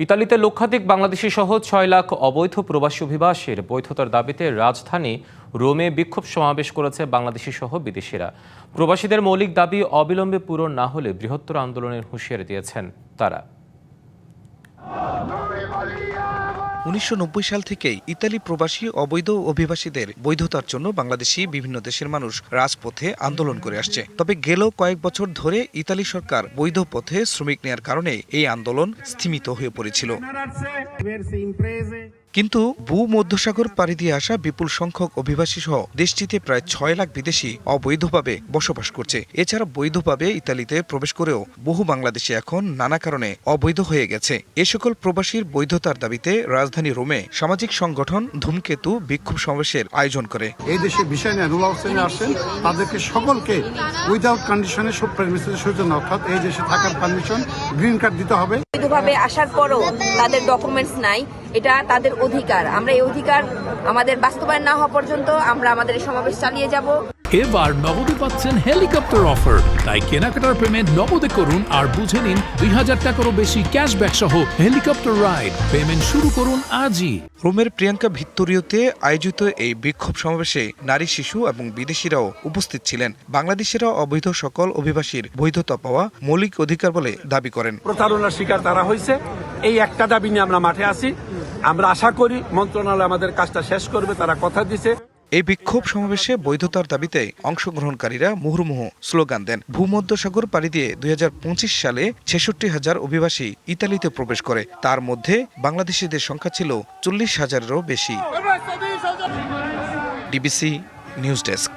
ইতালিতে লক্ষাধিক বাংলাদেশি সহ ৬ লাখ অবৈধ প্রবাসী অভিবাসীর বৈধতার দাবিতে রাজধানী রোমে বিক্ষোভ সমাবেশ করেছে বাংলাদেশি সহ বিদেশিরা। প্রবাসীদের মৌলিক দাবি অবিলম্বে পূরণ না হলে বৃহত্তর আন্দোলনের হুঁশিয়ারি দিয়েছেন তারা। ১৯৯০ সাল থেকেই ইতালি প্রবাসী অবৈধ অভিবাসীদের বৈধতার জন্য বাংলাদেশি বিভিন্ন দেশের মানুষ রাজপথে আন্দোলন করে আসছে। তবে গেল কয়েক বছর ধরে ইতালি সরকার বৈধ পথে শ্রমিক নেয়ার কারণে এই আন্দোলন স্থিমিত হয়ে পড়েছিল। কিন্তু ভূমধ্যসাগর পাড়ি দিয়ে আসা বিপুল সংখ্যক অভিবাসী সহ দেশটিতে প্রায় ৬ লাখ বিদেশি অবৈধভাবে বসবাস করছে। এছাড়া বৈধভাবে ইতালিতে প্রবেশ করেও বহু বাংলাদেশি এখন নানা কারণে অবৈধ হয়ে গেছে। এ সকল প্রবাসীর বৈধতার দাবিতে রাজধানী রোমে সামাজিক সংগঠন ধূমকেতু বিক্ষোভ সমাবেশের আয়োজন করে। এই দেশে বিষয় নিয়ে রুল আউটসাইডে আসেন তাদেরকে সকলকে উইদাউট কন্ডিশনে সব প্রেমিসের সৌজন্য, অর্থাৎ এই দেশে থাকার পারমিশন, গ্রিন কার্ড দিতে হবে। বৈধভাবে আসার পরও তাদের ডকুমেন্টস নাই, এটা তাদের অধিকার। আমরা এই অধিকার আমাদের বাস্তবায়ন না হওয়া পর্যন্ত আমরা আমাদের এই সমাবেশ চালিয়ে যাব। এবার নগদে পাচ্ছেন হেলিকপ্টার অফার, তাই কেনাকাটার পেমেন্ট নগদে করুন আর বুঝে নিন ২০০০ টাকারও বেশি ক্যাশব্যাক সহ হেলিকপ্টার রাইড। পেমেন্ট শুরু করুন আজই। রোমের প্রিয়াঙ্কা ভিত্তোরিওতে আয়োজিত এই বিক্ষোভ সমাবেশে নারী, শিশু এবং বিদেশিরাও উপস্থিত ছিলেন। বাংলাদেশেরা অবৈধ সকল অভিবাসীর বৈধতা পাওয়া মৌলিক অধিকার বলে দাবি করেন। প্রতারণার শিকার তারা হয়েছে, এই একটা দাবি নিয়ে আমরা মাঠে আছি। আমরা আশা করি মন্ত্রণালয় আমাদের কাজটা শেষ করবে, তারা কথা দিয়েছে। এই বিক্ষোভ সমাবেশে বৈধতার দাবিতে অংশগ্রহণকারীরা মুহুর্মুহু স্লোগান দেন। ভূমধ্যসাগর পাড়ি দিয়ে ২০২৫ সালে ৬৬,০০০ অভিবাসী ইতালিতে প্রবেশ করে। তার মধ্যে বাংলাদেশিদের সংখ্যা ছিল ৪০,০০০-এরও বেশি। DBC news desk.